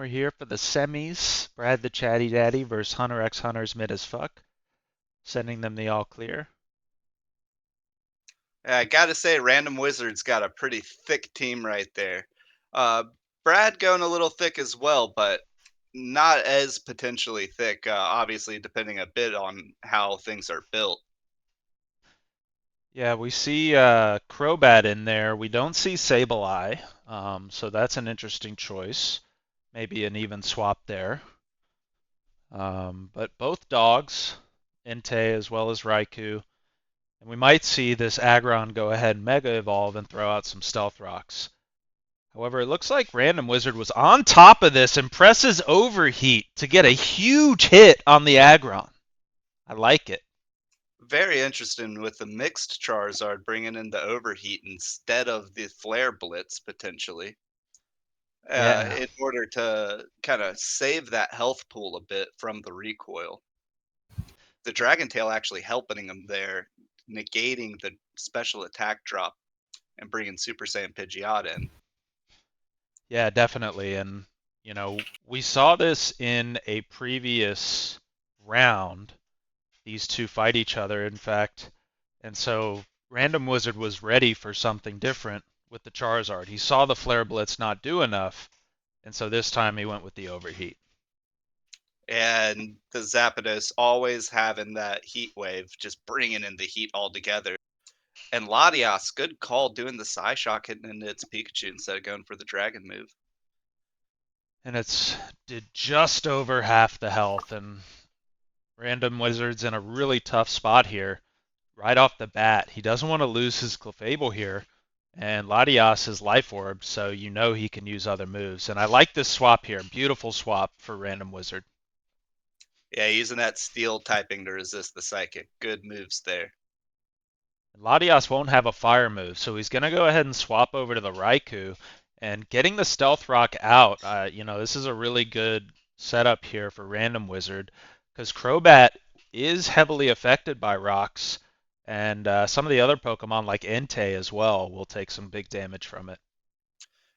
we're here for the semis. Bradthechaddydaddy versus HxHismidaf. Sending them the all clear. I gotta say, Random Wizard's got a pretty thick team right there. Uh, Brad going a little thick as well, but not as potentially thick. Obviously, depending a bit on how things are built. Yeah, we see Crobat in there. We don't see Sableye, so that's an interesting choice. Maybe an even swap there. But both dogs, Entei as well as Raikou. And we might see this Aggron go ahead and Mega Evolve and throw out some Stealth Rocks. However, it looks like Random Wizard was on top of this and presses Overheat to get a huge hit on the Aggron. I like it. Very interesting with the mixed Charizard bringing in the Overheat instead of the Flare Blitz potentially, Yeah. in order to kind of save that health pool a bit from the recoil. The Dragon Tail actually helping him there, negating the special attack drop and bringing Super Saiyan Pidgeot in. Yeah, definitely. And, we saw this in a previous round. These two fight each other, in fact. And so Random Wizard was ready for something different with the Charizard. He saw the Flare Blitz not do enough, and so this time he went with the Overheat. And the Zapdos always having that heat wave, just bringing in the heat altogether. And Latias, good call doing the Psyshock hitting into its Pikachu instead of going for the Dragon move. And it's did just over half the health, and Random Wizard's in a really tough spot here. Right off the bat, he doesn't want to lose his Clefable here, and Latias is Life Orb, so you know he can use other moves. And I like this swap here. Beautiful swap for Random Wizard. Yeah, using that Steel typing to resist the Psychic. Good moves there. Latias won't have a fire move, so he's going to go ahead and swap over to the Raikou. And getting the Stealth Rock out, this is a really good setup here for Random Wizard because Crobat is heavily affected by rocks, and some of the other Pokemon like Entei as well will take some big damage from it.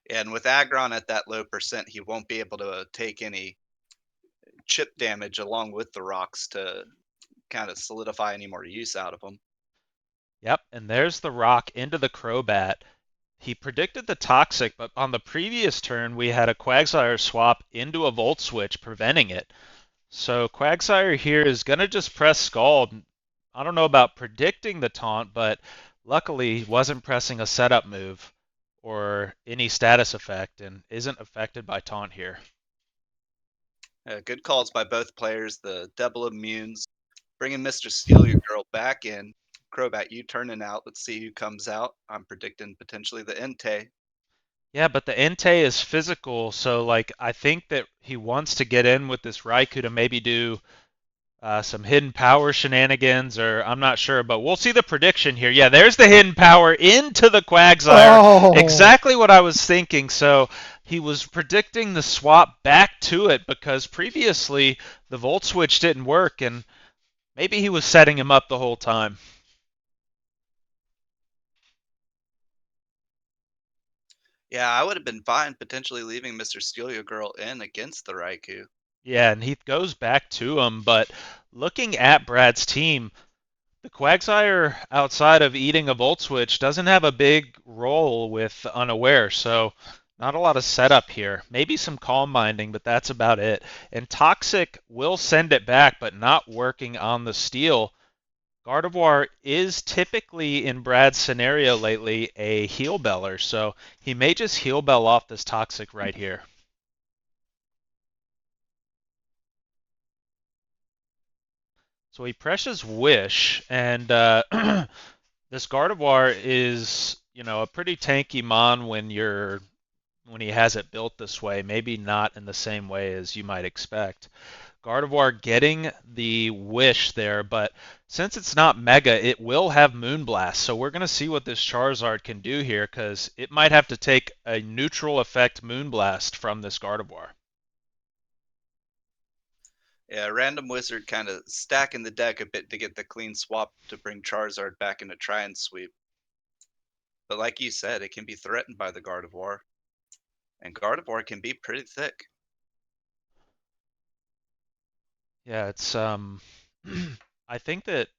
And with Aggron at that low percent, he won't be able to take any chip damage along with the rocks to kind of solidify any more use out of them. Yep, and there's the rock into the Crobat. He predicted the Toxic, but on the previous turn we had a Quagsire swap into a Volt Switch, preventing it. So Quagsire here is going to just press Scald. I don't know about predicting the taunt, but luckily wasn't pressing a setup move or any status effect and isn't affected by taunt here. Good calls by both players. The double immunes, bringing Mr. Steal Your Girl back in. Crobat, you turning out. Let's see who comes out. I'm predicting potentially the Entei. Yeah, but the Entei is physical, so I think that he wants to get in with this Raikou to maybe do some hidden power shenanigans, or I'm not sure, but we'll see the prediction here. Yeah, there's the hidden power into the Quagsire. Oh, Exactly what I was thinking. So he was predicting the swap back to it because previously the Volt Switch didn't work, and maybe he was setting him up the whole time. Yeah, I would have been fine potentially leaving Mr. Steal Your Girl in against the Raikou. Yeah, and he goes back to him, but looking at Brad's team, the Quagsire, outside of eating a Volt Switch, doesn't have a big role with Unaware, so not a lot of setup here. Maybe some Calm Minding, but that's about it. And Toxic will send it back, but not working on the steal. Gardevoir is typically, in Brad's scenario lately, a Heal Beller, so he may just Heal Bell off this Toxic right here. So he presses Wish, and this Gardevoir is, a pretty tanky mon when he has it built this way. Maybe not in the same way as you might expect. Gardevoir getting the Wish there, but since it's not Mega, it will have Moonblast. So we're going to see what this Charizard can do here, because it might have to take a neutral effect Moonblast from this Gardevoir. Yeah, Random Wizard kind of stacking the deck a bit to get the clean swap to bring Charizard back into try and sweep. But like you said, it can be threatened by the Gardevoir, and Gardevoir can be pretty thick. Yeah, it's I think that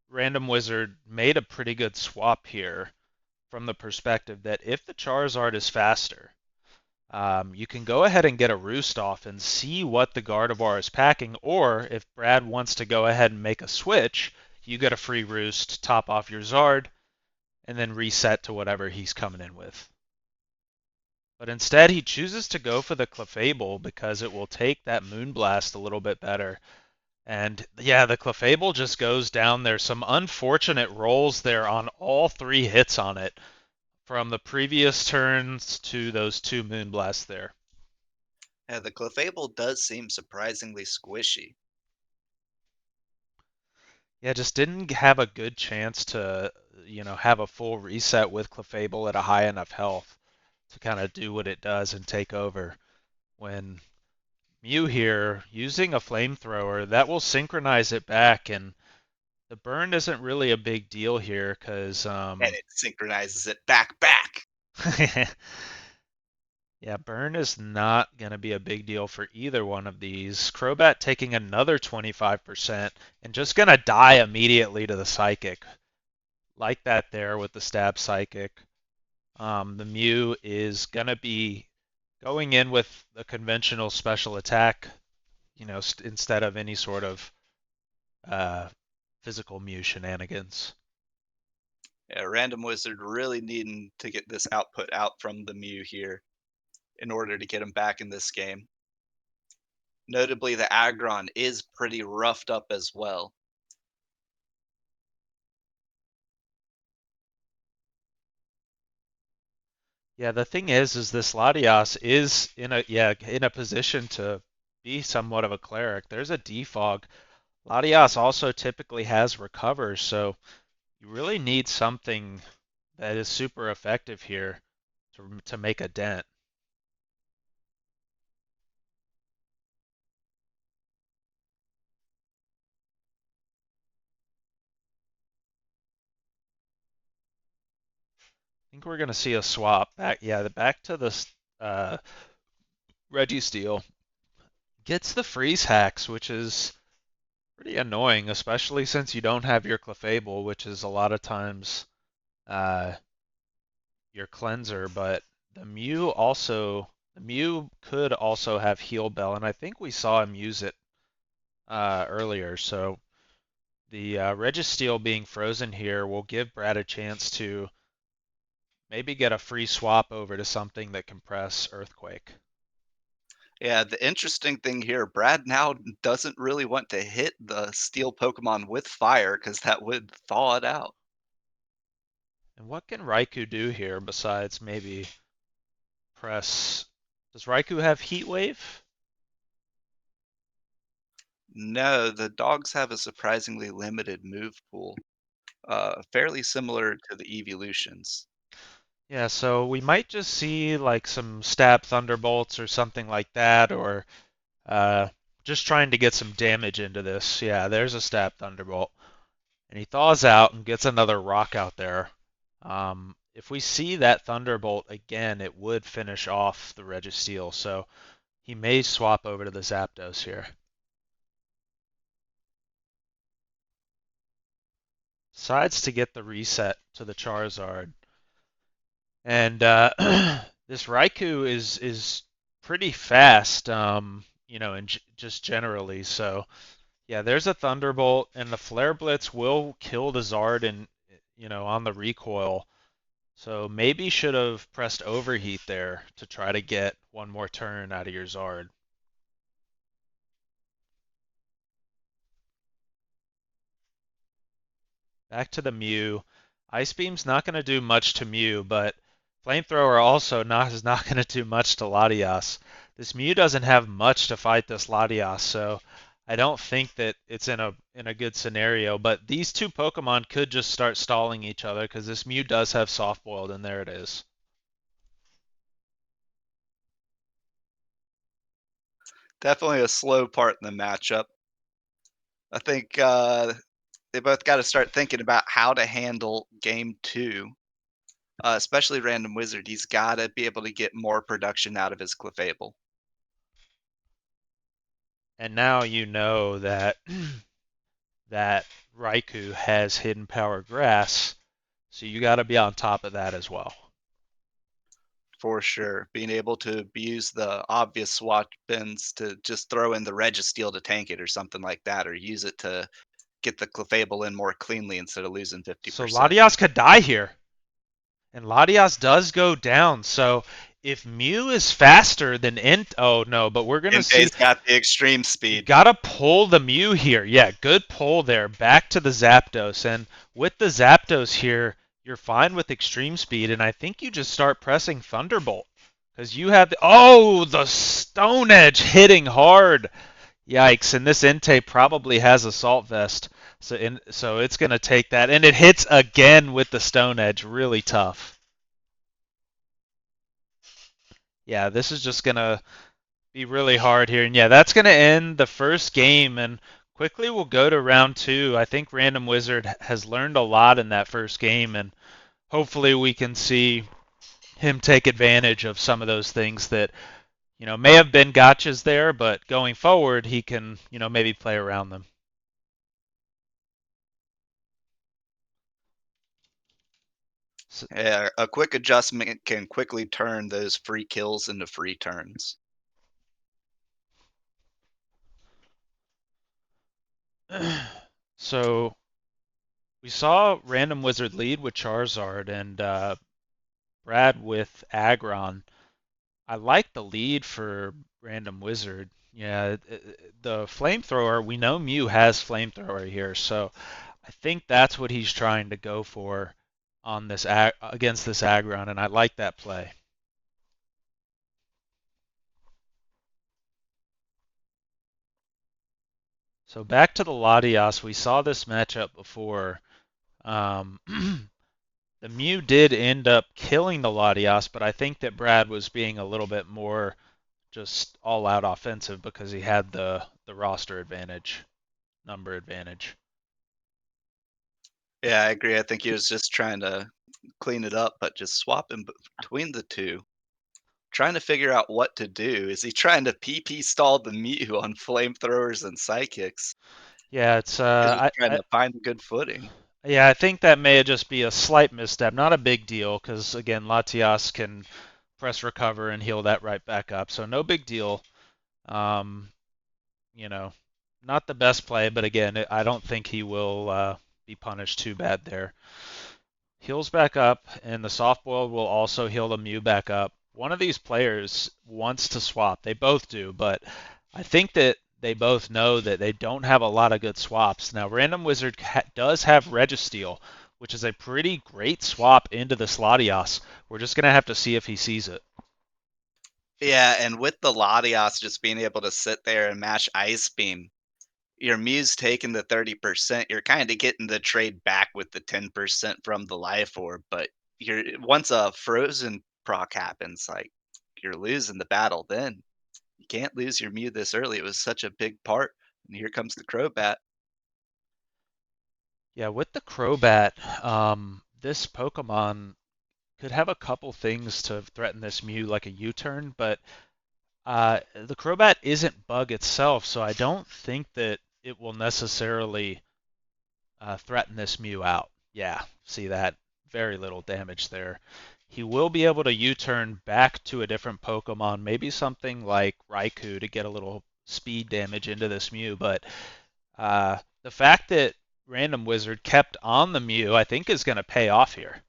Random Wizard made a pretty good swap here from the perspective that if the Charizard is faster, you can go ahead and get a Roost off and see what the Gardevoir is packing, or if Brad wants to go ahead and make a switch, you get a free Roost, top off your Zard, and then reset to whatever he's coming in with. But instead, he chooses to go for the Clefable because it will take that Moonblast a little bit better. And yeah, the Clefable just goes down. There's some unfortunate rolls there on all three hits on it from the previous turns to those two Moonblasts there. Yeah, the Clefable does seem surprisingly squishy. Yeah, just didn't have a good chance to, have a full reset with Clefable at a high enough health to kind of do what it does and take over. When Mew here, using a flamethrower, that will synchronize it back, and the burn isn't really a big deal here because, And it synchronizes it back. yeah, burn is not going to be a big deal for either one of these. Crobat taking another 25% and just going to die immediately to the Psychic. Like that there with the Stab Psychic. The Mew is going to be going in with a conventional special attack, instead of any sort of uh, physical Mew shenanigans. Yeah, Random Wizard really needing to get this output out from the Mew here in order to get him back in this game. Notably, the Aggron is pretty roughed up as well. Yeah, the thing is this Latias is in a position to be somewhat of a cleric. There's a defog. Latias also typically has recovers, so you really need something that is super effective here to make a dent. I think we're gonna see a swap back. Yeah, back to this Registeel gets the freeze hacks, which is pretty annoying, especially since you don't have your Clefable, which is a lot of times uh, your cleanser. But the Mew could also have Heal Bell, and I think we saw him use it earlier. So the Registeel being frozen here will give Brad a chance to maybe get a free swap over to something that can press Earthquake. Yeah, the interesting thing here, Brad now doesn't really want to hit the steel Pokemon with fire because that would thaw it out. And what can Raikou do here besides maybe press? Does Raikou have Heat Wave? No, the dogs have a surprisingly limited move pool, fairly similar to the evolutions. Yeah, so we might just see like some stab thunderbolts or something like that, or uh, just trying to get some damage into this. Yeah, there's a stab thunderbolt, and he thaws out and gets another rock out there. If we see that thunderbolt again, it would finish off the Registeel, so he may swap over to the Zapdos here. Decides to get the reset to the Charizard. And this Raikou is pretty fast, and just generally. So yeah, there's a Thunderbolt, and the Flare Blitz will kill the Zard, and on the recoil. So maybe should have pressed Overheat there to try to get one more turn out of your Zard. Back to the Mew. Ice Beam's not going to do much to Mew, but Flamethrower also is not going to do much to Latias. This Mew doesn't have much to fight this Latias, so I don't think that it's in a good scenario. But these two Pokemon could just start stalling each other because this Mew does have Soft Boiled, and there it is. Definitely a slow part in the matchup. I think they both got to start thinking about how to handle game two, especially Random Wizard. He's got to be able to get more production out of his Clefable. And now you know that that Raikou has hidden power grass, so you got to be on top of that as well. For sure. Being able to use the obvious swap bins to just throw in the Registeel to tank it or something like that, or use it to get the Clefable in more cleanly instead of losing So 50%. Latias could die here, and Latias does go down. So if Mew is faster than oh no, but we're gonna see. Entei's got the extreme You speed. gotta pull the Mew here. Yeah, good pull there. Back to the Zapdos. And with the Zapdos here, you're fine with extreme speed. And I think you just start pressing Thunderbolt. Because you have the Stone Edge hitting hard. Yikes. And this Entei probably has Assault Vest. So it's going to take that. And it hits again with the Stone Edge. Really tough. Yeah, this is just going to be really hard here. And yeah, that's going to end the first game. And quickly we'll go to round two. I think Random Wizard has learned a lot in that first game. And hopefully we can see him take advantage of some of those things that, may have been gotchas there, but going forward, he can, maybe play around them. So, Yeah, a quick adjustment can quickly turn those free kills into free turns. so we saw Random Wizard lead with Charizard and Brad with Aggron. I like the lead for Random Wizard. Yeah, the flamethrower, we know Mew has flamethrower here, so I think that's what he's trying to go for on this against this Aggron, and I like that play. So back to the Latias, we saw this matchup before. Um, the Mew did end up killing the Latias, but I think that Brad was being a little bit more just all out offensive because he had the roster advantage, number advantage. Yeah, I agree. I think he was just trying to clean it up, but just swapping between the two. Trying to figure out what to do. Is he trying to PP stall the Mew on flamethrowers and psychics? Yeah, it's Is he trying to find a good footing? yeah, I think that may just be a slight misstep, not a big deal, because again, Latias can press recover and heal that right back up, so no big deal. Um, you know, not the best play, but again, I don't think he will be punished too bad there. Heals back up, and the soft boiled will also heal the Mew back up. One of these players wants to swap. They both do, but I think that they both know that they don't have a lot of good swaps. Now, Random Wizard does have Registeel, which is a pretty great swap into the Latias. We're just going to have to see if he sees it. Yeah, and with the Latias just being able to sit there and mash Ice Beam, your Mew's taking the 30%. You're kind of getting the trade back with the 10% from the Life Orb, but you're once a Frozen proc happens, like you're losing the battle then. You can't lose your Mew this early. It was such a big part. And here comes the Crobat. Yeah, with the Crobat, this Pokemon could have a couple things to threaten this Mew, like a U-turn, but the Crobat isn't bug itself, so I don't think that it will necessarily threaten this Mew out. Yeah, see that? Very little damage there. He will be able to U-turn back to a different Pokemon, maybe something like Raikou to get a little speed damage into this Mew, but the fact that Random Wizard kept on the Mew, I think, is going to pay off here.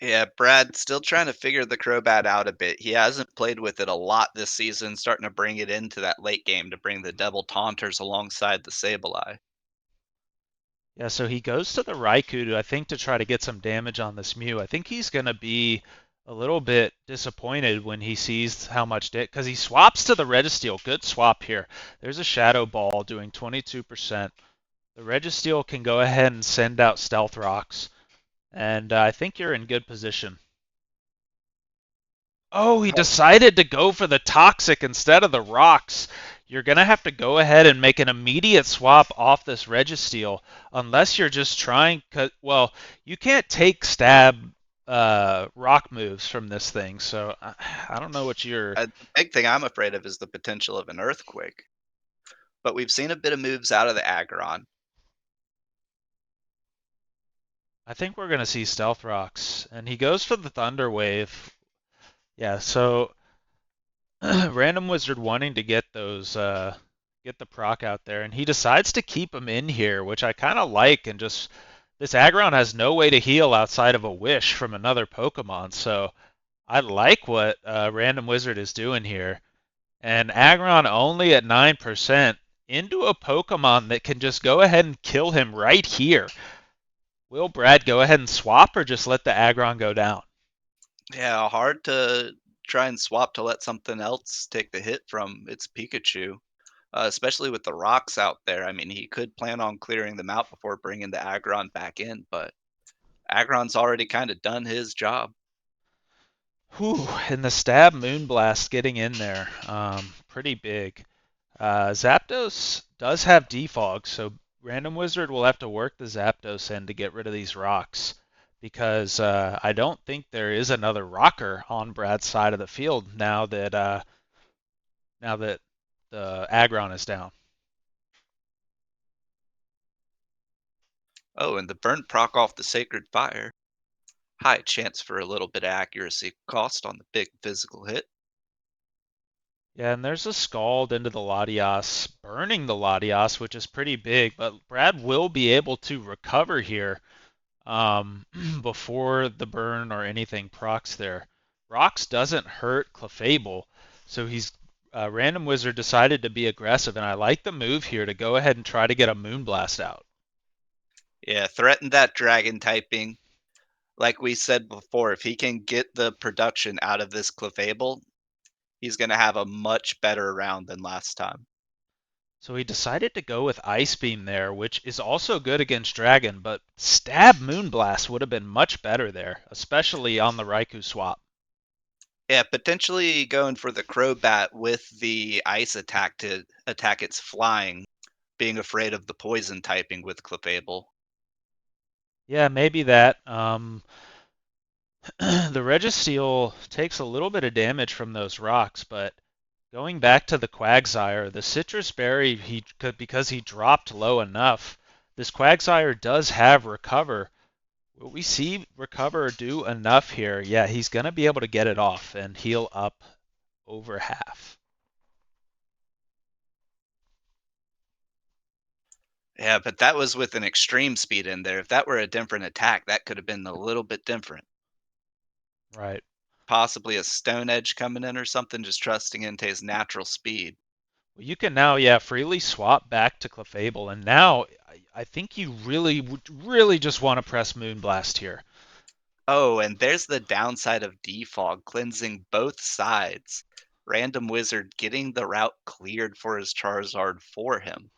Yeah, Brad still trying to figure the Crobat out a bit. He hasn't played with it a lot this season, starting to bring it into that late game to bring the Devil Taunters alongside the Sableye. Yeah, so he goes to the Raikou, I think, to try to get some damage on this Mew. I think he's going to be a little bit disappointed when he sees how much because he swaps to the Registeel. Good swap here. There's a Shadow Ball doing 22%. The Registeel can go ahead and send out Stealth Rocks, and I think you're in good position. Oh, he decided to go for the Toxic instead of the Rocks. You're going to have to go ahead and make an immediate swap off this Registeel unless you're just trying. Well, you can't take Stab rock moves from this thing. So I don't know what you're. The big thing I'm afraid of is the potential of an earthquake. But we've seen a bit of moves out of the Aggron. I think we're gonna see stealth rocks, and he goes for the thunder wave. Yeah, so random wizard wanting to get those get the proc out there, and he decides to keep him in here, which I kind of like. And just this Aggron has no way to heal outside of a wish from another Pokemon, so I like what random wizard is doing here. And Aggron only at 9% into a Pokemon that can just go ahead and kill him right here. Will Brad go ahead and swap or just let the Aggron go down? Yeah, hard to try and swap to let something else take the hit from its Pikachu, especially with the rocks out there. I mean, he could plan on clearing them out before bringing the Aggron back in, but Aggron's already kind of done his job. Whew, and the stab Moonblast getting in there, pretty big. Zapdos does have defog, so Random Wizard will have to work the Zapdos in to get rid of these rocks, because I don't think there is another rocker on Brad's side of the field now that the Aggron is down. Oh, and the burn proc off the Sacred Fire. High chance for a little bit of accuracy cost on the big physical hit. Yeah, and there's a Scald into the Latias, burning the Latias, which is pretty big, but Brad will be able to recover here before the burn or anything procs there. Rocks doesn't hurt Clefable, so he's Random Wizard decided to be aggressive, and I like the move here to go ahead and try to get a Moonblast out. Yeah, threaten that dragon typing. Like we said before, if he can get the production out of this Clefable, he's going to have a much better round than last time. So he decided to go with Ice Beam there, which is also good against Dragon, but Stab Moonblast would have been much better there, especially on the Raikou swap. Yeah, potentially going for the Crobat with the ice attack to attack its flying, being afraid of the poison typing with Clefable. Yeah, maybe that. The Registeel takes a little bit of damage from those rocks, but going back to the Quagsire, the Citrus Berry, he could because he dropped low enough. This Quagsire does have Recover. Will we see Recover do enough here? Yeah, he's going to be able to get it off and heal up over half. Yeah, but that was with an extreme speed in there. If that were a different attack, that could have been a little bit different. Right. Possibly a Stone Edge coming in or something, just trusting into his natural speed. Well, you can now, yeah, freely swap back to Clefable, and now I think you really just want to press Moonblast here. Oh, and there's the downside of defog, cleansing both sides. Random Wizard getting the route cleared for his Charizard for him.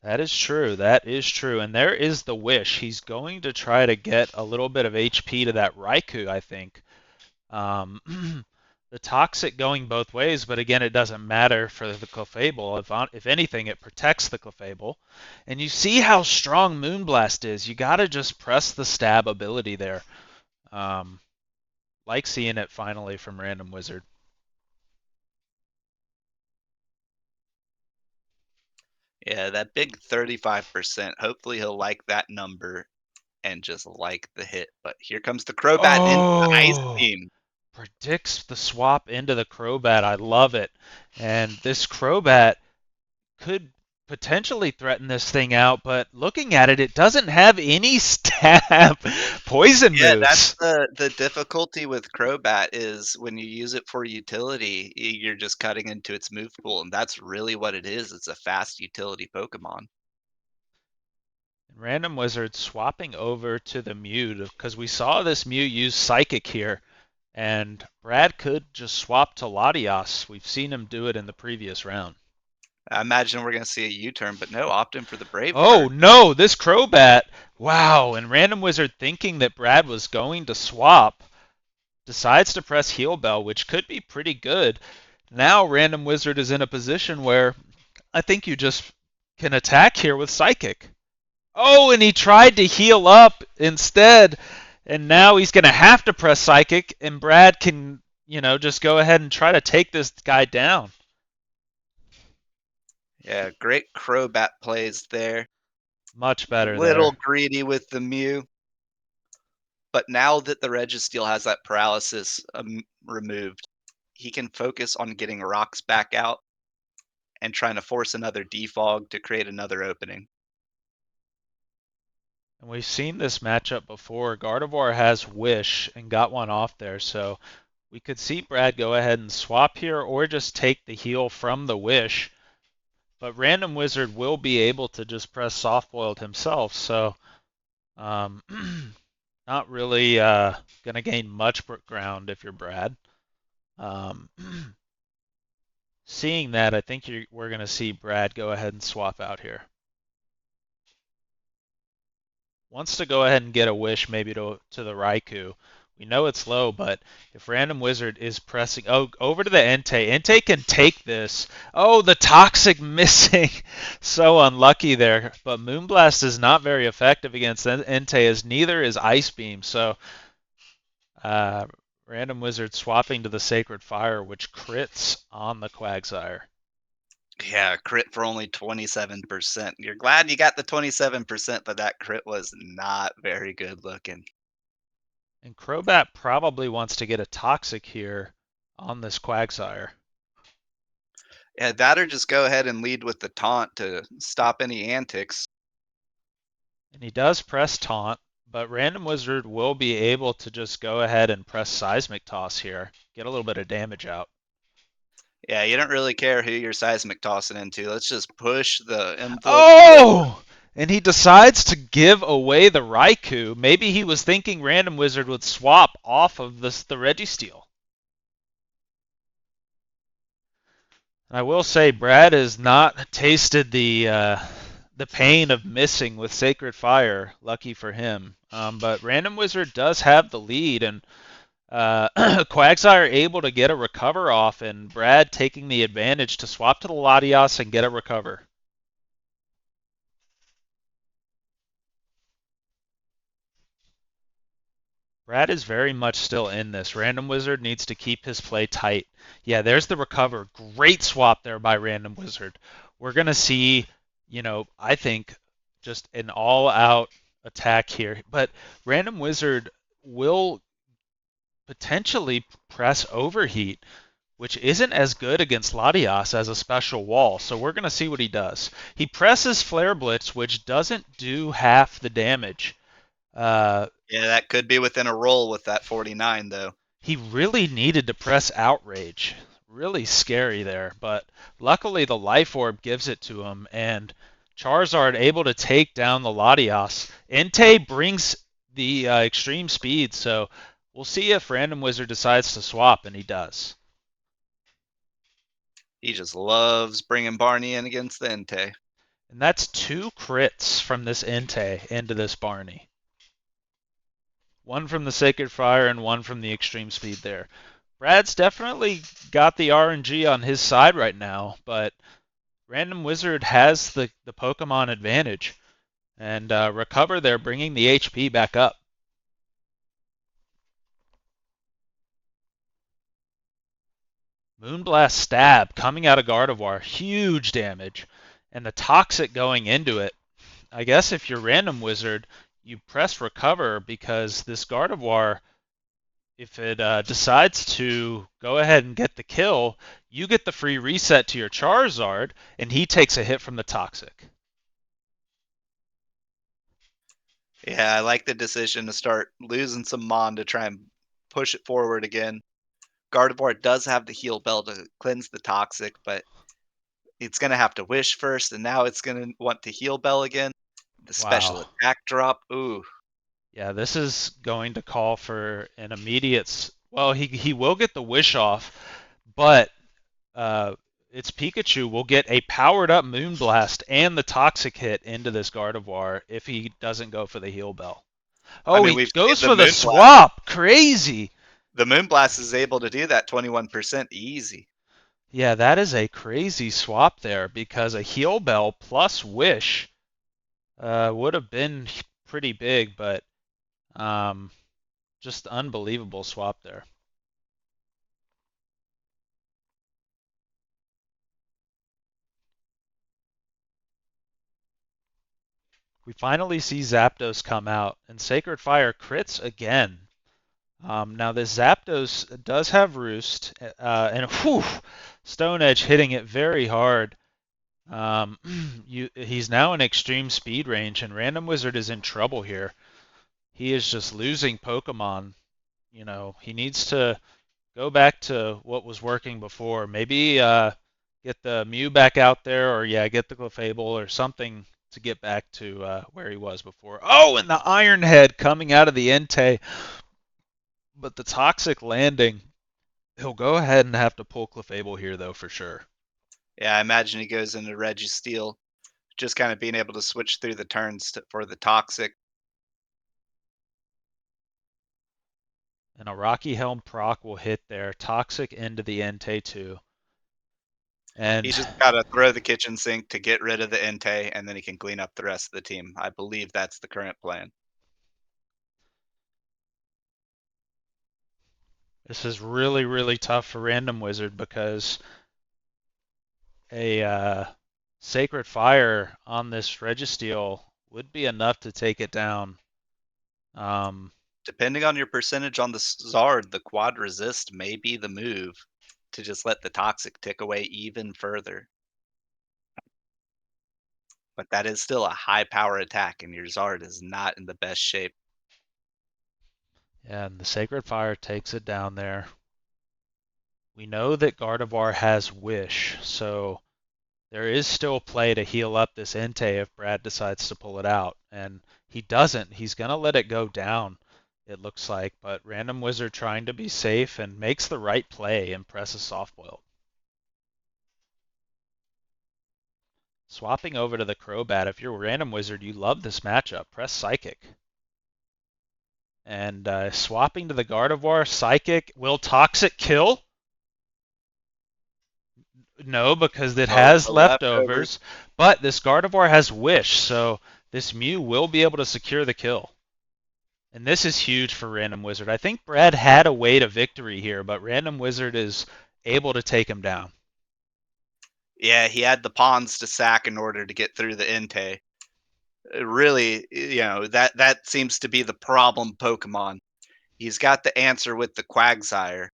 That is true. That is true. And there is the wish. He's going to try to get a little bit of HP to that Raikou, I think. Um, the Toxic going both ways, but again, it doesn't matter for the Clefable. If anything, it protects the Clefable. And you see how strong Moonblast is. You got to just press the stab ability there. Like seeing it finally from Random Wizard. Yeah, that big 35%. Hopefully he'll like that number and just like the hit. But here comes the Crobat into the Ice Oh! Beam. Predicts the swap into the Crobat. I love it. And this Crobat could potentially threaten this thing out, but looking at it, it doesn't have any stab poison Yeah, that's moves. the difficulty with Crobat is when you use it for utility, you're just cutting into its move pool, and that's really what it is. It's a fast utility Pokemon. Random Wizard swapping over to the Mew because we saw this Mew use Psychic here, and Brad could just swap to Latias. We've seen him do it in the previous round. I imagine we're going to see a U-turn, but no, opting for the Brave Oh Bird. no, this Crobat! Wow, and Random Wizard thinking that Brad was going to swap decides to press Heal Bell, which could be pretty good. Now Random Wizard is in a position where I think you just can attack here with Psychic. Oh, and he tried to heal up instead. And now he's going to have to press Psychic, and Brad can, just go ahead and try to take this guy down. Yeah, great Crobat plays there. Much better Little there. greedy with the Mew. But now that the Registeel has that paralysis removed, he can focus on getting rocks back out and trying to force another defog to create another opening. And we've seen this matchup before. Gardevoir has Wish and got one off there, so we could see Brad go ahead and swap here or just take the heal from the Wish. But Random Wizard will be able to just press Soft Boiled himself, so um, not really going to gain much ground if you're Brad. Um, seeing that, I think we're going to see Brad go ahead and swap out here. Wants to go ahead and get a Wish maybe to the Raikou. We know it's low, but if Random Wizard is pressing... Oh, over to the Entei. Entei can take this. Oh, the Toxic missing. So unlucky there. But Moonblast is not very effective against Entei, as neither is Ice Beam. So uh, Random Wizard swapping to the Sacred Fire, which crits on the Quagsire. Yeah, crit for only 27%. You're glad you got the 27%, but that crit was not very good looking. And Crobat probably wants to get a Toxic here on this Quagsire. Yeah, that or just go ahead and lead with the taunt to stop any antics. And he does press Taunt, but Random Wizard will be able to just go ahead and press Seismic Toss here, get a little bit of damage out. Yeah, you don't really care who you're seismic tossing into. Let's just push the influx forward. Oh! And he decides to give away the Raikou. Maybe he was thinking Random Wizard would swap off of the Registeel. I will say Brad has not tasted the pain of missing with Sacred Fire. Lucky for him. But Random Wizard does have the lead, and Quagsire able to get a recover off, and Brad taking the advantage to swap to the Latias and get a recover. Brad is very much still in this. Random Wizard needs to keep his play tight. Yeah, there's the recover. Great swap there by Random Wizard. We're going to see, I think just an all-out attack here. But Random Wizard will potentially press Overheat, which isn't as good against Latias as a special wall. So we're going to see what he does. He presses Flare Blitz, which doesn't do half the damage. Uh, Yeah, that could be within a roll with that 49, though. he really needed to press Outrage. Really scary there, but luckily the Life Orb gives it to him, and Charizard able to take down the Latias. Entei brings the extreme speed, so we'll see if Random Wizard decides to swap, and he does. He just loves bringing Barney in against the Entei. And that's 2 crits from this Entei into this Barney. One from the Sacred Fire and one from the extreme speed there. Brad's definitely got the RNG on his side right now, but Random Wizard has the Pokemon advantage. And Recover there, bringing the HP back up. Moonblast Stab coming out of Gardevoir. Huge damage. And the Toxic going into it. I guess if you're Random Wizard, you press Recover because this Gardevoir, if it decides to go ahead and get the kill, you get the free reset to your Charizard, and he takes a hit from the Toxic. Yeah, I like the decision to start losing some Mon to try and push it forward again. Gardevoir does have the heal bell to cleanse the toxic, but it's going to have to wish first, and now it's going to want to heal bell again. The special Wow. attack drop, ooh. Yeah, this is going to call for an immediate. Well, he will get the wish off, but its Pikachu will get a powered up Moonblast and the Toxic hit into this Gardevoir if he doesn't go for the heal bell. I Oh, mean, he we've seen goes the for the Moonblast. swap. Crazy. The Moonblast is able to do that 21% easy. Yeah, that is a crazy swap there because a heal bell plus wish would have been pretty big, but um, Just unbelievable swap there. We finally see Zapdos come out, and Sacred Fire crits again. Now this Zapdos does have Roost, and whew, Stone Edge hitting it very hard. He's now in extreme speed range, and Random Wizard is in trouble here. He is just losing Pokemon. He needs to go back to what was working before. Maybe get the Mew back out there, or yeah, get the Clefable or something to get back to where he was before. Oh, and the Iron Head coming out of the Entei, but the Toxic landing. He'll go ahead and have to pull Clefable here, though, for sure. Yeah, I imagine he goes into Registeel, just kind of being able to switch through the turns for the Toxic. And a Rocky Helm proc will hit there. Toxic into the Entei, too. He And just got to throw the kitchen sink to get rid of the Entei, and then he can clean up the rest of the team. I believe that's the current plan. this is really, really tough for Random Wizard because a Sacred Fire on this Registeel would be enough to take it down. Um, Depending on your percentage on the Zard, the quad resist may be the move to just let the Toxic tick away even further. But that is still a high power attack, and your Zard is not in the best shape. and the Sacred Fire takes it down there. We know that Gardevoir has Wish, so there is still play to heal up this Entei if Brad decides to pull it out. And he doesn't. He's going to let it go down, it looks like. But Random Wizard trying to be safe and makes the right play and presses Soft Boiled. Swapping over to the Crobat. If you're a Random Wizard, you love this matchup. Press Psychic. And swapping to the Gardevoir, Psychic. Will Toxic kill? No, because it Oh, has the leftovers. leftovers. But this Gardevoir has Wish, so this Mew will be able to secure the kill. And this is huge for Random Wizard. I think Brad had a way to victory here, but Random Wizard is able to take him down. Yeah, he had the pawns to sack in order to get through the Entei. Really, that seems to be the problem Pokemon. He's got the answer with the Quagsire,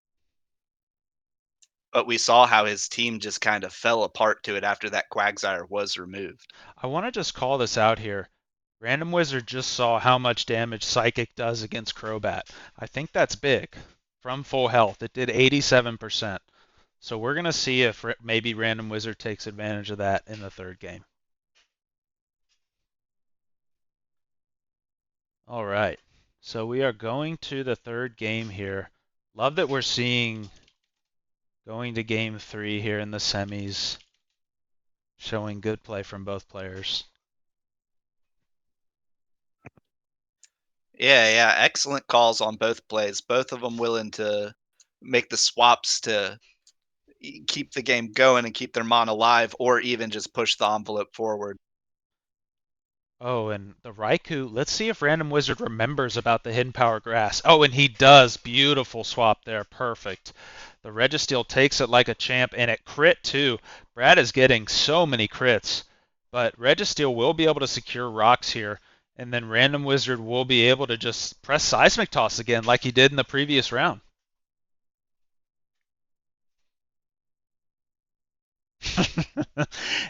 but we saw how his team just kind of fell apart to it after that Quagsire was removed. I want to just call this out here. Random Wizard just saw how much damage Psychic does against Crobat. I think that's big. From full health, it did 87%. So we're going to see if maybe Random Wizard takes advantage of that in the third game. All right. So we are going to the third game here. Love that we're seeing going to game 3 here in the semis, showing good play from both players. Yeah, excellent calls on both plays. Both of them willing to make the swaps to keep the game going and keep their mon alive, or even just push the envelope forward. Oh, and the Raikou, let's see if Random Wizard remembers about the Hidden Power Grass. Oh, and he does. Beautiful swap there. Perfect. The Registeel takes it like a champ, and it crit too. Brad is getting so many crits. But Registeel will be able to secure rocks here, and then Random Wizard will be able to just press Seismic Toss again like he did in the previous round.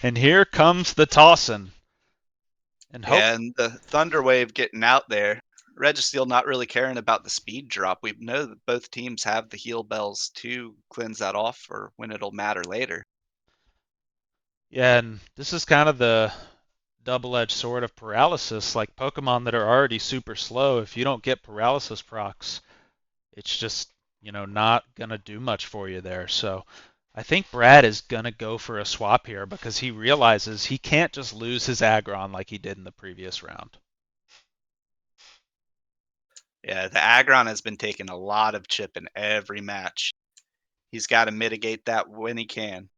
And here comes the tossin'. And hope And the Thunder Wave getting out there. Registeel not really caring about the speed drop. We know that both teams have the heal bells to cleanse that off for when it'll matter later. Yeah, and this is kind of the double-edged sword of paralysis. Like Pokemon that are already super slow, if you don't get paralysis procs, it's just, not going to do much for you there. So I think Brad is going to go for a swap here because he realizes he can't just lose his Aggron like he did in the previous round. Yeah, the Aggron has been taking a lot of chip in every match. He's got to mitigate that when he can.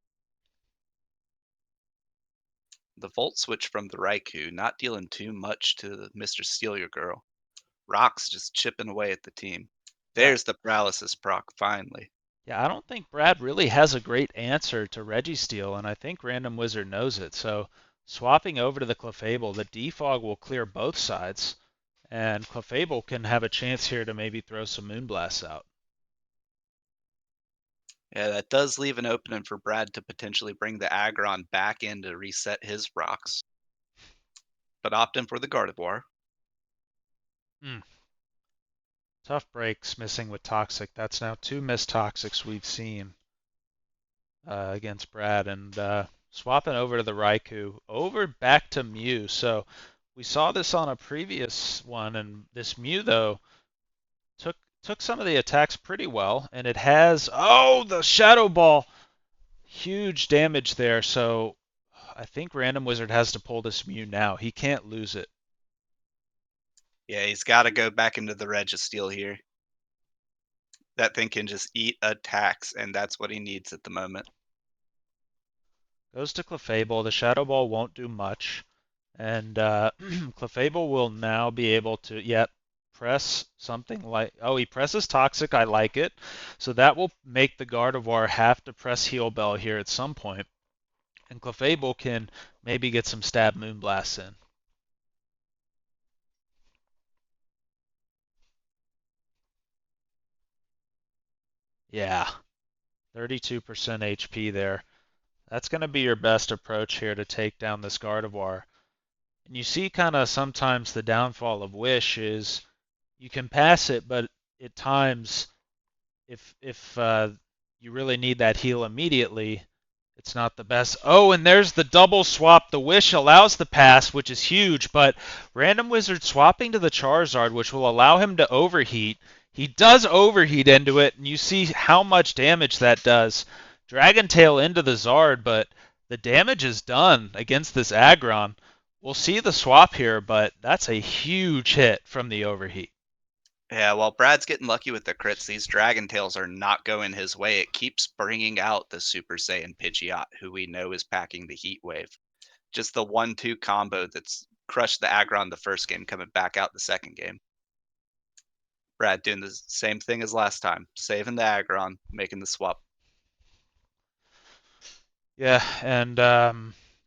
The Volt Switch from the Raikou not dealing too much to Mr. Steal Your Girl. Rock's just chipping away at the team. Yeah, There's the paralysis proc, finally. yeah, I don't think Brad really has a great answer to Registeel, and I think Random Wizard knows it. So swapping over to the Clefable, the defog will clear both sides, and Clefable can have a chance here to maybe throw some Moonblasts out. Yeah, that does leave an opening for Brad to potentially bring the Aggron back in to reset his rocks, but opting for the Gardevoir. Hmm. Tough breaks missing with Toxic. That's now two missed Toxics we've seen against Brad. And swapping over to the Raikou, over back to Mew. So we saw this on a previous one, and this Mew, though, took took some of the attacks pretty well. And it has, oh, the Shadow Ball. Huge damage there. So I think Random Wizard has to pull this Mew now. He can't lose it. Yeah, he's got to go back into the Registeel here. That thing can just eat attacks, and that's what he needs at the moment. Goes to Clefable. The Shadow Ball won't do much. And Clefable will now be able to, yep, press something like, oh, he presses Toxic. I like it. So that will make the Gardevoir have to press Heal Bell here at some point. And Clefable can maybe get some stab Moonblasts in. Yeah, 32% HP there. That's going to be your best approach here to take down this Gardevoir. And you see kind of sometimes the downfall of Wish is you can pass it, but at times if you really need that heal immediately, it's not the best. Oh, and there's the double swap. The Wish allows the pass, which is huge, but Random Wizard swapping to the Charizard, which will allow him to overheat. He does overheat into it, and you see how much damage that does. Dragon Tail into the Zard, but the damage is done against this Aggron. We'll see the swap here, but that's a huge hit from the overheat. Yeah, while Brad's getting lucky with the crits, these Dragon Tails are not going his way. It keeps bringing out the Super Saiyan Pidgeot, who we know is packing the Heat Wave. Just the 1-2 combo that's crushed the Aggron the first game, coming back out the second game. Brad doing the same thing as last time, saving the Aggron, making the swap. Yeah, and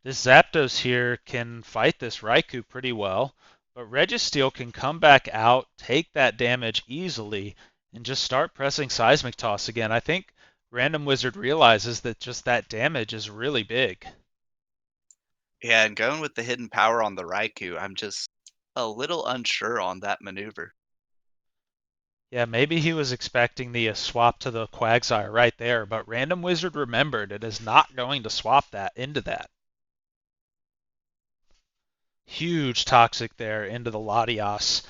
this Zapdos here can fight this Raikou pretty well, but Registeel can come back out, take that damage easily, and just start pressing Seismic Toss again. I think Random Wizard realizes that just that damage is really big. Yeah, and going with the hidden power on the Raikou, I'm just a little unsure on that maneuver. Yeah, maybe he was expecting the swap to the Quagsire right there, but Random Wizard remembered it is not going to swap that into that. Huge Toxic there into the Latias.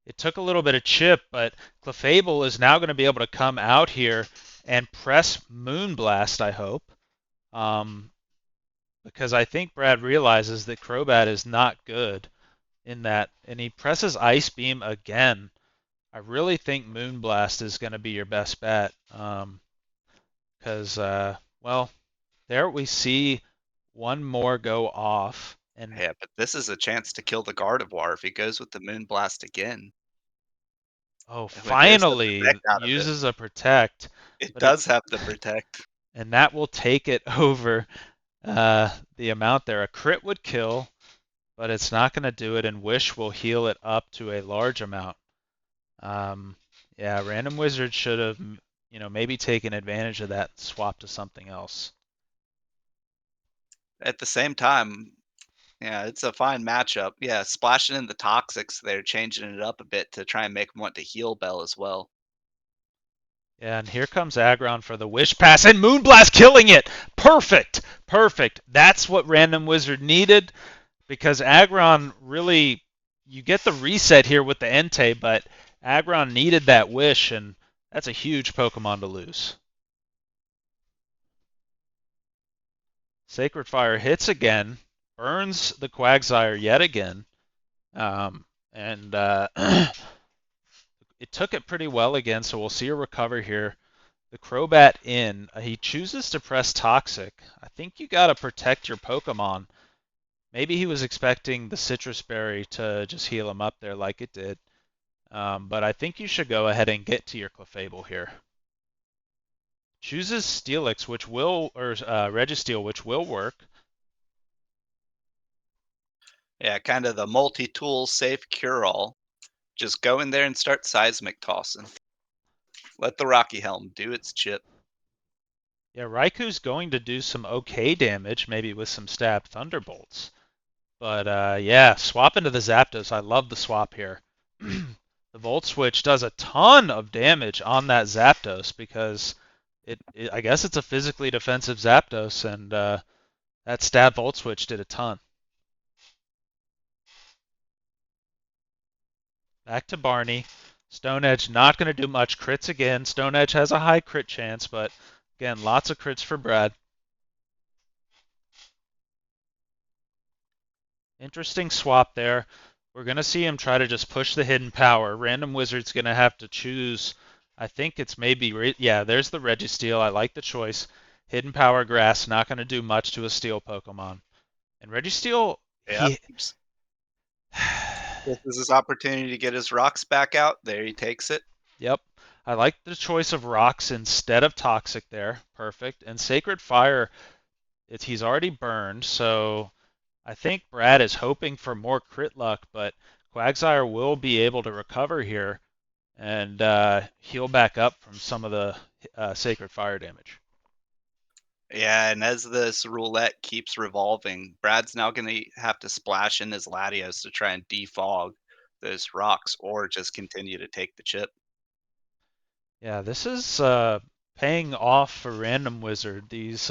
It took a little bit of chip, but Clefable is now going to be able to come out here and press Moonblast, I hope. Um, because I think Brad realizes that Crobat is not good in that, and he presses Ice Beam again. I really think Moonblast is going to be your best bet. Because, well, there we see one more go off. And Yeah, but this is a chance to kill the Gardevoir if he goes with the Moonblast again. oh, And when there's the finally Protect out of it, uses a Protect. it But it, does have the Protect. and that will take it over the amount there. A crit would kill, but it's not going to do it, and Wish will heal it up to a large amount. Um, yeah, Random Wizard should have, maybe taken advantage of that and swapped to something else. At the same time, yeah, it's a fine matchup. Yeah, splashing in the Toxics, they're changing it up a bit to try and make him want to heal Bell as well. Yeah, and here comes Aggron for the Wish Pass, and Moonblast killing it! Perfect! Perfect. That's what Random Wizard needed, because Aggron really, you get the reset here with the Entei, but Aggron needed that Wish, and that's a huge Pokemon to lose. Sacred Fire hits again, burns the Quagsire yet again, and it took it pretty well again, so we'll see a recover here. The Crobat in. He chooses to press Toxic. I think you got to protect your Pokemon. Maybe he was expecting the Citrus Berry to just heal him up there like it did. But I think you should go ahead and get to your Clefable here. Chooses Steelix, which will, or Registeel, which will work. Yeah, kind of the multi-tool safe cure-all. Just go in there and start seismic tossing. Let the Rocky Helm do its chip. Yeah, Raiku's going to do some okay damage, maybe with some stab Thunderbolts. But yeah, swap into the Zapdos. I love the swap here. The Volt Switch does a ton of damage on that Zapdos because I guess it's a physically defensive Zapdos, and that stab Volt Switch did a ton. Back to Barney. Stone Edge not going to do much. Crits again. Stone Edge has a high crit chance, but again, lots of crits for Brad. Interesting swap there. We're going to see him try to just push the hidden power. Random Wizard's going to have to choose. I think it's maybe, yeah, there's the Registeel. I like the choice. Hidden Power Grass, not going to do much to a Steel Pokemon. And Registeel, Yep. he. This is his opportunity to get his rocks back out. There he takes it. Yep. I like the choice of rocks instead of Toxic there. Perfect. And Sacred Fire, he's already burned, so I think Brad is hoping for more crit luck, but Quagsire will be able to recover here and heal back up from some of the Sacred Fire damage. Yeah, and as this roulette keeps revolving, Brad's now going to have to splash in his Latios to try and defog those rocks or just continue to take the chip. Yeah, this is paying off for Random Wizard. These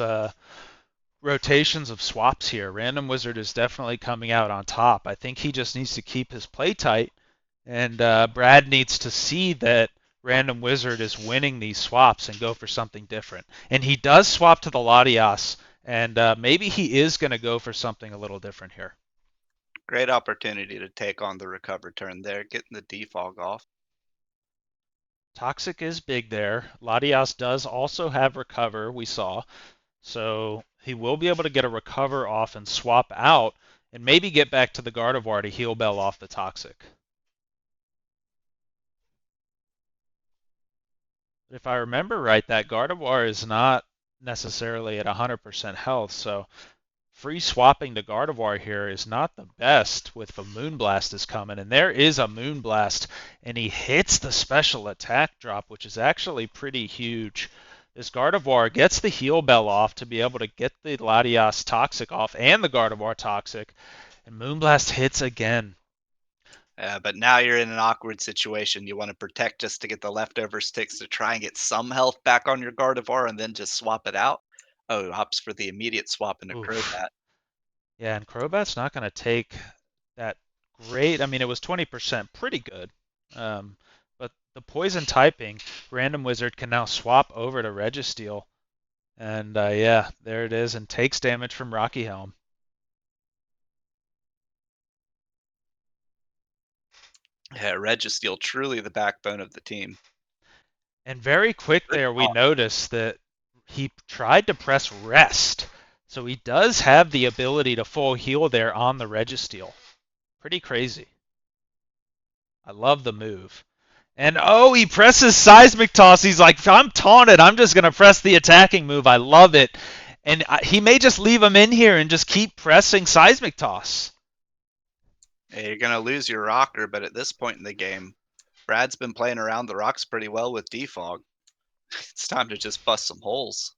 rotations of swaps here. Random Wizard is definitely coming out on top. I think he just needs to keep his play tight, and Brad needs to see that Random Wizard is winning these swaps and go for something different. And he does swap to the Latias, and maybe he is going to go for something a little different here. Great opportunity to take on the recover turn there, getting the defog off. Toxic is big there. Latias does also have recover, we saw. So he will be able to get a recover off and swap out and maybe get back to the Gardevoir to heal Bell off the Toxic. If I remember right, that Gardevoir is not necessarily at 100% health, so free swapping to Gardevoir here is not the best with the Moonblast is coming. And there is a Moonblast, and he hits the special attack drop, which is actually pretty huge. This Gardevoir gets the heal bell off to be able to get the Latias Toxic off and the Gardevoir Toxic, and Moonblast hits again. But now you're in an awkward situation. You want to protect just to get the leftover sticks to try and get some health back on your Gardevoir and then just swap it out. Oh, opts for the immediate swap into Oof. Crobat. Yeah, and Crobat's not going to take that great. I mean, it was 20%, pretty good. But the poison typing, Random Wizard can now swap over to Registeel. And yeah, there it is, and takes damage from Rocky Helm. Yeah, Registeel, truly the backbone of the team. And very quick Good there, we talk. noticed that he tried to press rest. So he does have the ability to full heal there on the Registeel. Pretty crazy. I love the move. And oh, he presses Seismic Toss. He's like, I'm taunted. I'm just going to press the attacking move. I love it. And he may just leave him in here and just keep pressing Seismic Toss. Yeah, you're going to lose your rocker, but at this point in the game, Brad's been playing around the rocks pretty well with defog. It's time to just bust some holes.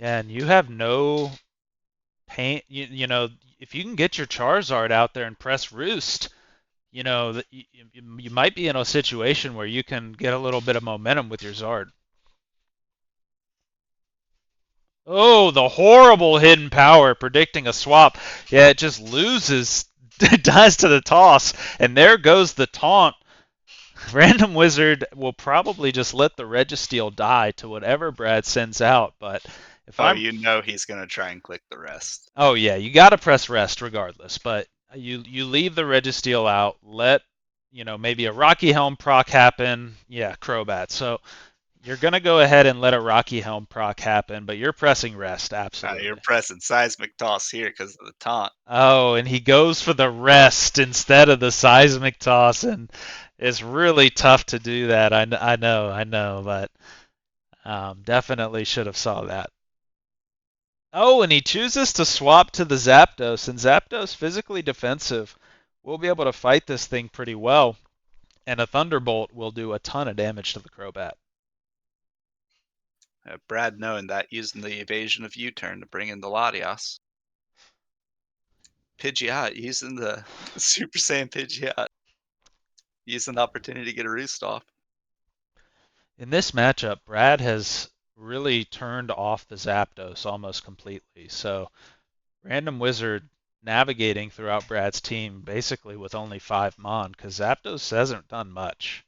Yeah, and you have no pain. You know, if you can get your Charizard out there and press Roost, you know, you might be in a situation where you can get a little bit of momentum with your Zard. Oh, the horrible hidden power predicting a swap. Yeah, it just loses. It dies to the toss. And there goes the taunt. Random Wizard will probably just let the Registeel die to whatever Brad sends out. But if Oh, I'm. you know he's going to try and click the rest. Oh, yeah, you got to press rest regardless. But you leave the Registeel out. Let, maybe a Rocky Helm proc happen. Yeah, Crobat. So You're going to go ahead and let a Rocky Helm proc happen, but you're pressing rest, You're absolutely. pressing seismic toss here because of the taunt. Oh, and he goes for the rest instead of the seismic toss, and it's really tough to do that. I know, but definitely should have saw that. Oh, and he chooses to swap to the Zapdos, and Zapdos physically defensive. We'll be able to fight this thing pretty well, and a Thunderbolt will do a ton of damage to the Crobat. Brad knowing that, using the evasion of U-turn to bring in the Latias. Pidgeot using the Super Saiyan Pidgeot. Using the opportunity to get a roost off. In this matchup, Brad has really turned off the Zapdos almost completely. So Random Wizard navigating throughout Brad's team basically with only 5 Mon because Zapdos hasn't done much.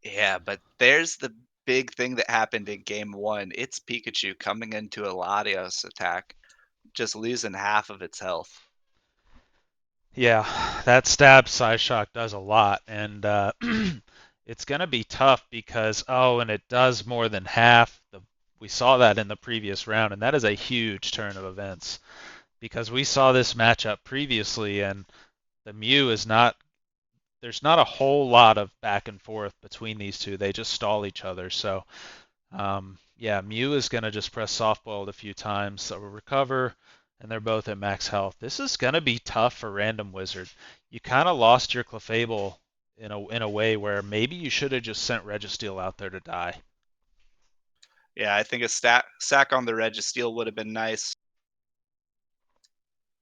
Yeah, but there's the big thing that happened in game one. It's Pikachu coming into a Latios attack, just losing half of its health. Yeah, that stab size shock does a lot, and it's going to be tough because and it does more than half. We saw that in the previous round, and that is a huge turn of events because we saw this matchup previously, and the Mew is not. There's not a whole lot of back and forth between these two. They just stall each other. So yeah, Mew is going to just press softballed a few times, so we'll recover, and they're both at max health. This is going to be tough for Random Wizard. You kind of lost your Clefable in a way where maybe you should have just sent Registeel out there to die. Yeah, I think a sack on the Registeel would have been nice.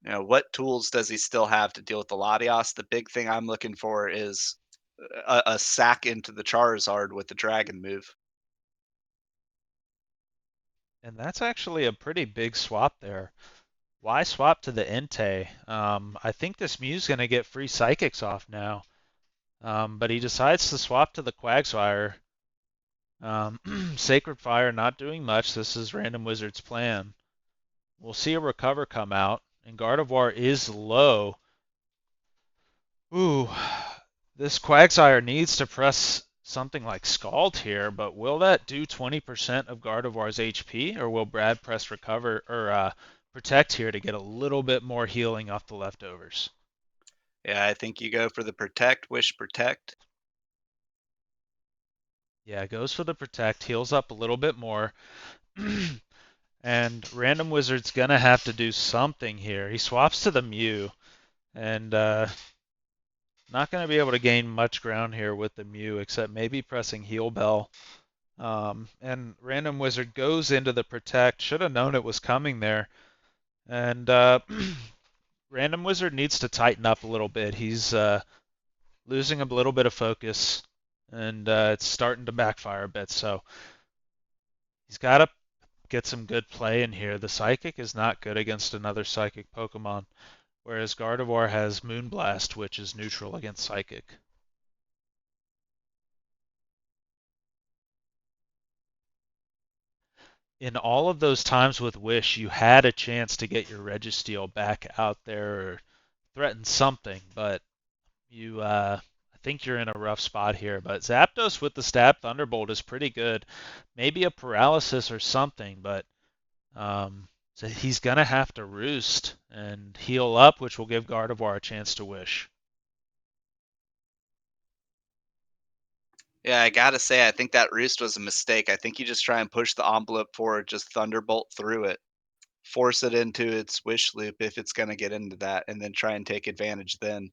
What tools does he still have to deal with the Latias? The big thing I'm looking for is a sack into the Charizard with the Dragon move. And that's actually a pretty big swap there. Why swap to the Entei? I think this Mew's going to get free Psychics off now. But he decides to swap to the Quagsire. Sacred Fire not doing much. This is Random Wizard's plan. We'll see a Recover come out, and Gardevoir is low. Ooh, this Quagsire needs to press something like Scald here, but will that do 20% of Gardevoir's HP, or will Brad press Recover or Protect here to get a little bit more healing off the leftovers? Yeah, I think you go for the Protect, Wish Protect. Yeah, goes for the Protect, heals up a little bit more. And Random Wizard's gonna have to do something here. He swaps to the Mew, and not gonna be able to gain much ground here with the Mew, except maybe pressing Heal Bell. And Random Wizard goes into the Protect. Should have known it was coming there. And Random Wizard needs to tighten up a little bit. He's losing a little bit of focus, and it's starting to backfire a bit. So he's got to get some good play in here. The Psychic is not good against another Psychic Pokemon, whereas Gardevoir has Moonblast, which is neutral against Psychic. In all of those times with Wish, you had a chance to get your Registeel back out there or threaten something, but I think you're in a rough spot here. But Zapdos with the Stab Thunderbolt is pretty good. Maybe a paralysis or something, but so he's gonna have to roost and heal up, which will give Gardevoir a chance to wish. Yeah, I gotta say, I think that roost was a mistake. I think you just try and push the envelope forward, just Thunderbolt through it, force it into its wish loop if it's gonna get into that, and then try and take advantage then.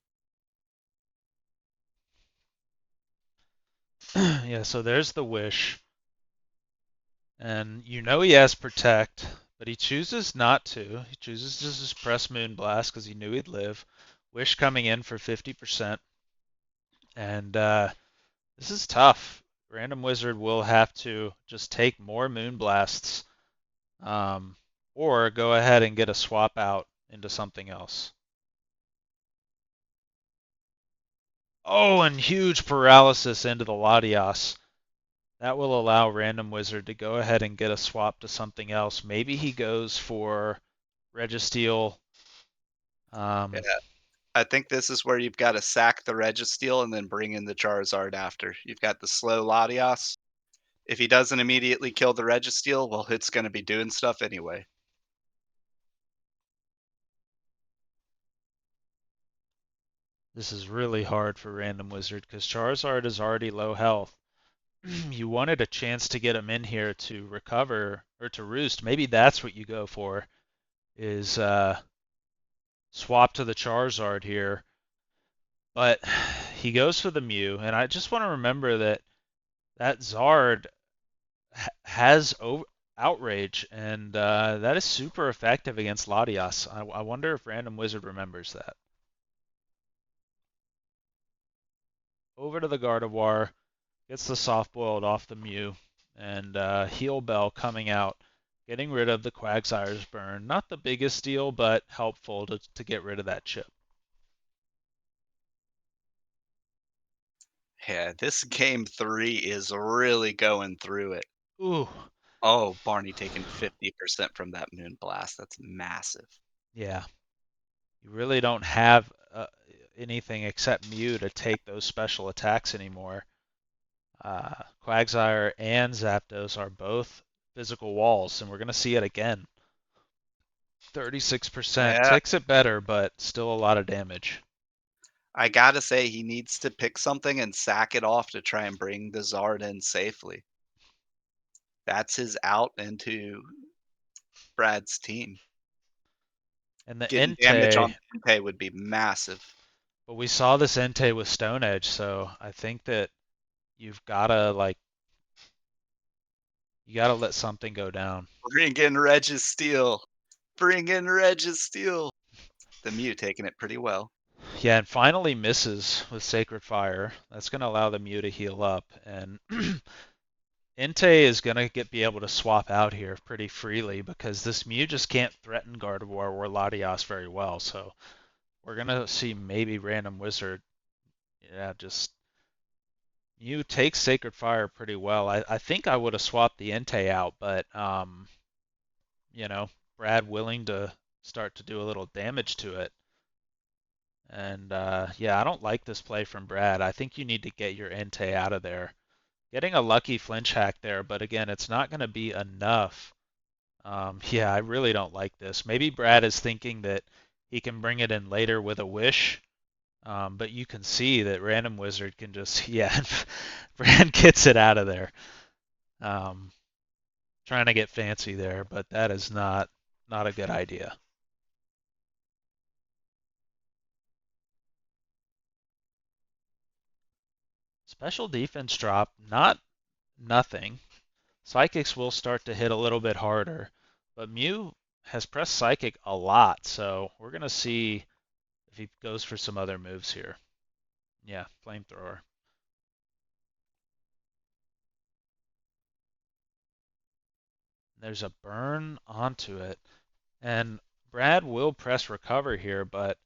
Yeah, so there's the wish. And you know he has Protect, but he chooses not to. He chooses to just press Moonblast because he knew he'd live. Wish coming in for 50%. And this is tough. Random Wizard will have to just take more Moonblasts um, or go ahead and get a swap out into something else. Oh, and huge paralysis into the Latias. That will allow Random Wizard to go ahead and get a swap to something else. Maybe he goes for Registeel. Yeah, Um, I think this is where you've got to sack the Registeel and then bring in the Charizard after. You've got the slow Latias. If he doesn't immediately kill the Registeel, well, it's going to be doing stuff anyway. This is really hard for Random Wizard because Charizard is already low health. You wanted a chance to get him in here to recover or to roost. Maybe that's what you go for is swap to the Charizard here. But he goes for the Mew, and I just want to remember that that Zard has outrage, and that is super effective against Latias. I wonder if Random Wizard remembers that. Over to the Gardevoir, gets the soft boiled off the Mew, and Heal Bell coming out, getting rid of the Quagsire's burn. Not the biggest deal, but helpful to get rid of that chip. Yeah, this game 3 is really going through it. Ooh, Oh, Barney taking 50% from that Moon Blast. That's massive. yeah. You really don't have anything except Mew to take those special attacks anymore. Quagsire and Zapdos are both physical walls, and we're going to see it again. 36% Yeah, takes it better, but still a lot of damage. I gotta say he needs to pick something and sack it off to try and bring the Zard in safely. That's his out into Brad's team. And the Getting damage on Entei, Entei would be massive. but we saw this Entei with Stone Edge, so I think that you've gotta you gotta let something go down. Bring in Registeel. Bring in Registeel. The Mew taking it pretty well. Yeah, and finally misses with Sacred Fire. That's gonna allow the Mew to heal up, and Entei is gonna be able to swap out here pretty freely because this Mew just can't threaten Gardevoir or Latias very well. So we're gonna see maybe Random Wizard, yeah, just Mew takes Sacred Fire pretty well. I think I would have swapped the Entei out, but you know, Brad willing to start to do a little damage to it. And yeah, I don't like this play from Brad. I think you need to get your Entei out of there. Getting a lucky flinch hack there, but again, it's not going to be enough. Yeah, I really don't like this. Maybe Brad is thinking that he can bring it in later with a wish, but you can see that Random Wizard can just, yeah, Brad gets it out of there. Um, Trying to get fancy there, but that is not a good idea. Special defense drop, not nothing. Psychics will start to hit a little bit harder, but Mew has pressed Psychic a lot, so we're going to see if he goes for some other moves here. Yeah, Flamethrower. There's a burn onto it, and Brad will press Recover here, but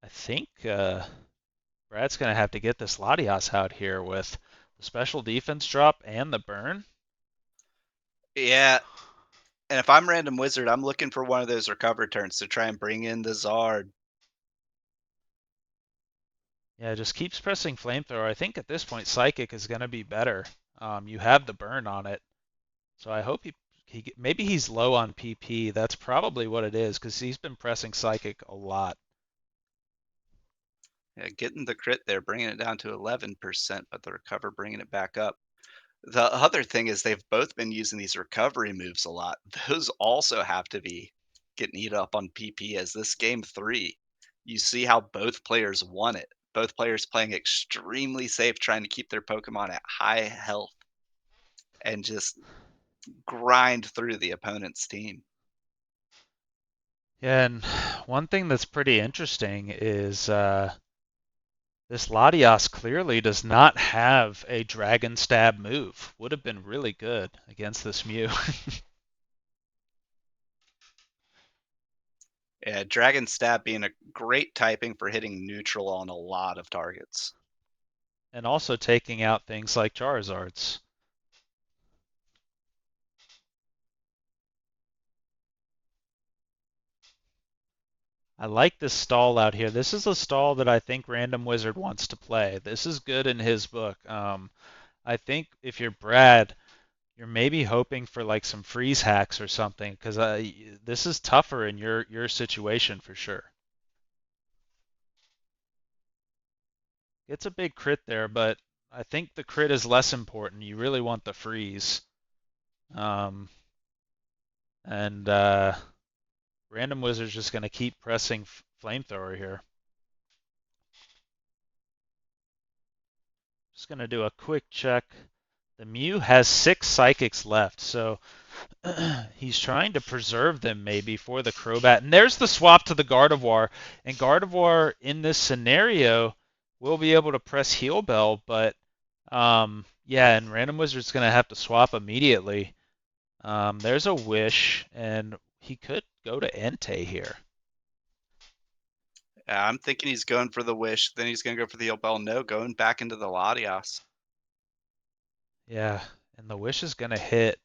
I think Brad's going to have to get this Latias out here with the special defense drop and the burn. Yeah, and if I'm Random Wizard, I'm looking for one of those recover turns to try and bring in the Zard. Yeah, just keeps pressing Flamethrower. I think at this point Psychic is going to be better. You have the burn on it, so I hope he maybe he's low on PP. That's probably what it is because he's been pressing Psychic a lot. Yeah, getting the crit there, bringing it down to 11%, but the recover bringing it back up. The other thing is they've both been using these recovery moves a lot. Those also have to be getting eat up on PP as this game 3. You see how both players won it. Both players playing extremely safe, trying to keep their Pokemon at high health and just grind through the opponent's team. Yeah, and one thing that's pretty interesting is this Latias clearly does not have a Dragon Stab move. Would have been really good against this Mew. Yeah, Dragon Stab being a great typing for hitting neutral on a lot of targets. And also taking out things like Charizards. I like this stall out here. This is a stall that I think Random Wizard wants to play. This is good in his book. I think if you're Brad, you're maybe hoping for like some freeze hacks or something because this is tougher in your situation for sure. It's a big crit there, but I think the crit is less important. You really want the freeze. Um, and Random Wizard's just going to keep pressing Flamethrower here. Just going to do a quick check. The Mew has 6 Psychics left, so he's trying to preserve them maybe for the Crobat. And there's the swap to the Gardevoir. And Gardevoir in this scenario will be able to press Heal Bell, but yeah, and Random Wizard's going to have to swap immediately. There's a Wish, and he could go to Entei here. Yeah, I'm thinking he's going for the Wish. Then he's going to go for the Heal Bell. No, going back into the Latias. Yeah, and the Wish is going to hit.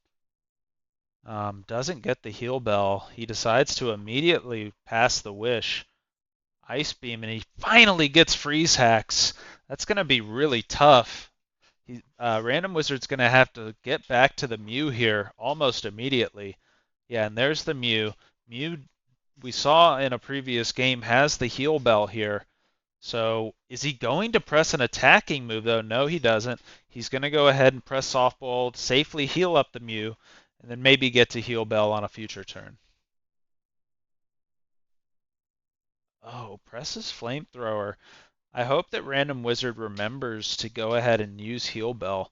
Doesn't get the Heal Bell. He decides to immediately pass the Wish. Ice Beam, and he finally gets Freeze Hacks. That's going to be really tough. Random Wizard's going to have to get back to the Mew here almost immediately. Yeah, and there's the Mew. Mew, we saw in a previous game, has the Heal Bell here. So is he going to press an attacking move, though? No, he doesn't. He's going to go ahead and press Softball, safely heal up the Mew, and then maybe get to Heal Bell on a future turn. Oh, presses Flamethrower. I hope that Random Wizard remembers to go ahead and use Heal Bell,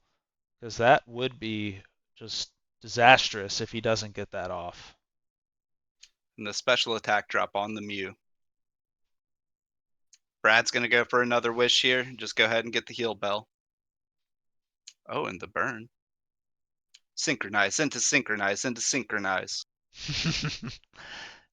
because that would be just disastrous if he doesn't get that off. And the special attack drop on the Mew. Brad's going to go for another Wish here. Just go ahead and get the Heal Bell. Oh, and the burn. Synchronize into synchronize into synchronize.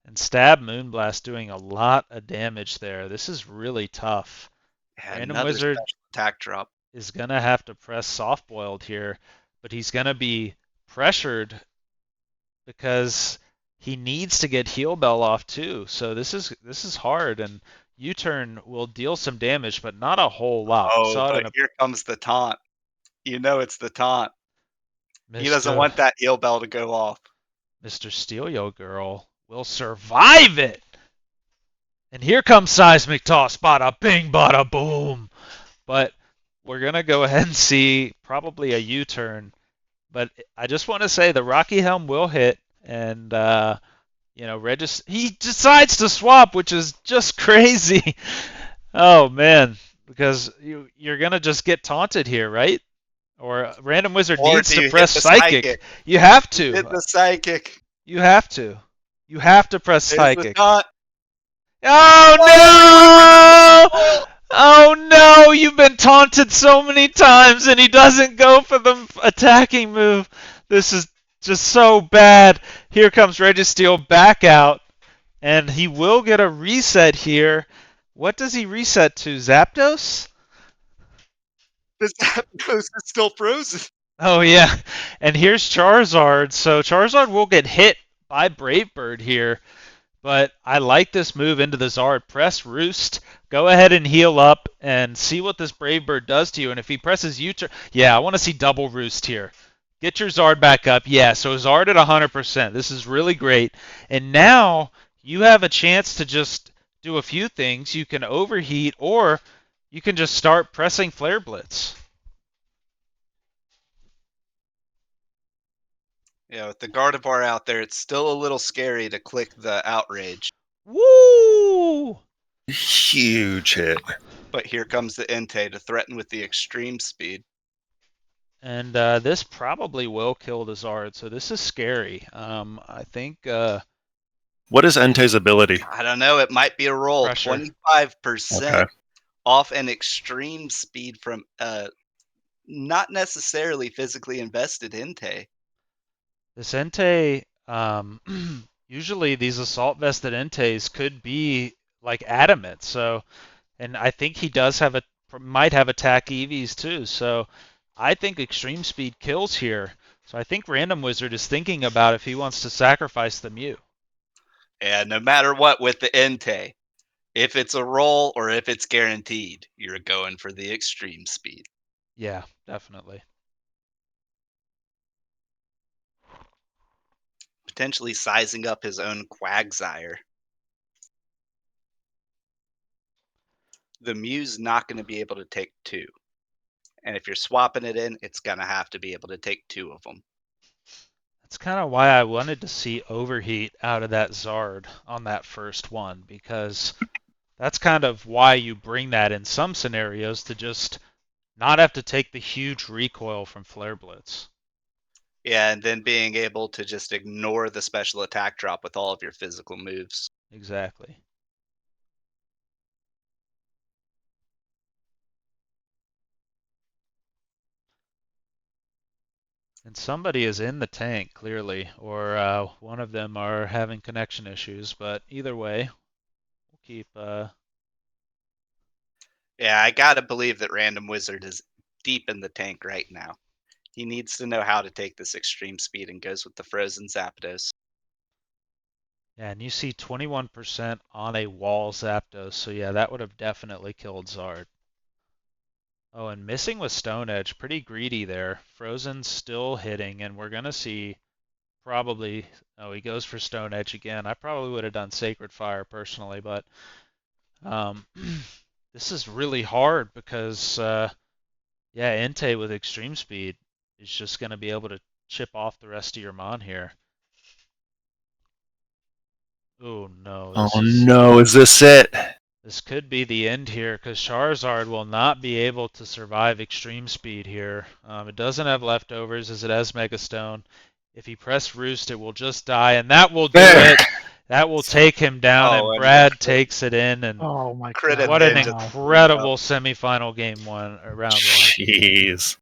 And Stab Moonblast doing a lot of damage there. This is really tough. Yeah, Random another Wizard special attack drop. is going to have to press Soft Boiled here, but he's going to be pressured because he needs to get Heal Bell off too. So this is hard, and U-turn will deal some damage, but not a whole lot. We Oh, saw it but in a here comes the taunt. You know it's the taunt. He doesn't Mr. want that Heal Bell to go off. Mr. Steelio Girl will survive it. And here comes Seismic Toss, bada bing, bada boom. But we're gonna go ahead and see probably a U-turn. But I just want to say the Rocky Helm will hit, and Regis he decides to swap, which is just crazy. Oh man, because you're gonna just get taunted here, right? Or Random Wizard Or needs do to you hit press the Psychic. psychic? You have Hit to. the psychic. You have to. You have to press There's the Psychic. taunt. Oh Oh, he went for the recoil. no! Oh no! You've been taunted so many times, and he doesn't go for the attacking move. This is just so bad. Here comes Registeel back out, and he will get a reset here. What does he reset to? Zapdos? The Zapdos is still frozen. Oh yeah. And here's Charizard. So Charizard will get hit by Brave Bird here. But I like this move into the Zard. Press Roost. Go ahead and heal up and see what this Brave Bird does to you. And if he presses U-turn, yeah, I want to see double Roost here. Get your Zard back up. Yeah, so Zard at 100%. This is really great. And now you have a chance to just do a few things. You can overheat, or you can just start pressing Flare Blitz. Yeah, with the Gardevoir out there, it's still a little scary to click the Outrage. Woo! Huge hit. But here comes the Entei to threaten with the extreme speed. And this probably will kill the Zard, so this is scary. I think What is Entei's ability? I don't know. It might be a roll. Pressure. 25% Okay. off an extreme speed from not necessarily physically invested Entei. this Entei, usually these assault vested Enteis could be like adamant. So, and I think he might have attack EVs too. So, I think extreme speed kills here. So I think Random Wizard is thinking about if he wants to sacrifice the Mew. And no matter what with the Entei, if it's a roll or if it's guaranteed, you're going for the extreme speed. Yeah, definitely. potentially sizing up his own Quagsire. The Mew's not going to be able to take 2. And if you're swapping it in, it's going to have to be able to take 2 of them. That's kind of why I wanted to see Overheat out of that Zard on that first one, because that's kind of why you bring that in some scenarios, to just not have to take the huge recoil from Flare Blitz. Yeah, and then being able to just ignore the special attack drop with all of your physical moves. Exactly. And somebody is in the tank, clearly, or one of them are having connection issues, but either way, we'll keep... Yeah, I gotta believe that Random Wizard is deep in the tank right now. He needs to know how to take this extreme speed and goes with the Frozen Zapdos. Yeah, and you see 21% on a wall Zapdos, so yeah, that would have definitely killed Zard. Oh, and missing with Stone Edge, pretty greedy there. Frozen's still hitting, and we're going to see probably... Oh, he goes for Stone Edge again. I probably would have done Sacred Fire personally, but this is really hard because, yeah, Entei with Extreme Speed is just going to be able to chip off the rest of your Mon here. Oh no, Oh no, is this it? This could be the end here, because Charizard will not be able to survive Extreme Speed here. It doesn't have leftovers as it has Mega Stone. If he press Roost, it will just die, and that will do it. That will take him down, Oh, and and Brad takes it in. And Oh my Crit god. what an advantage. incredible semifinal game one, round one. Jeez.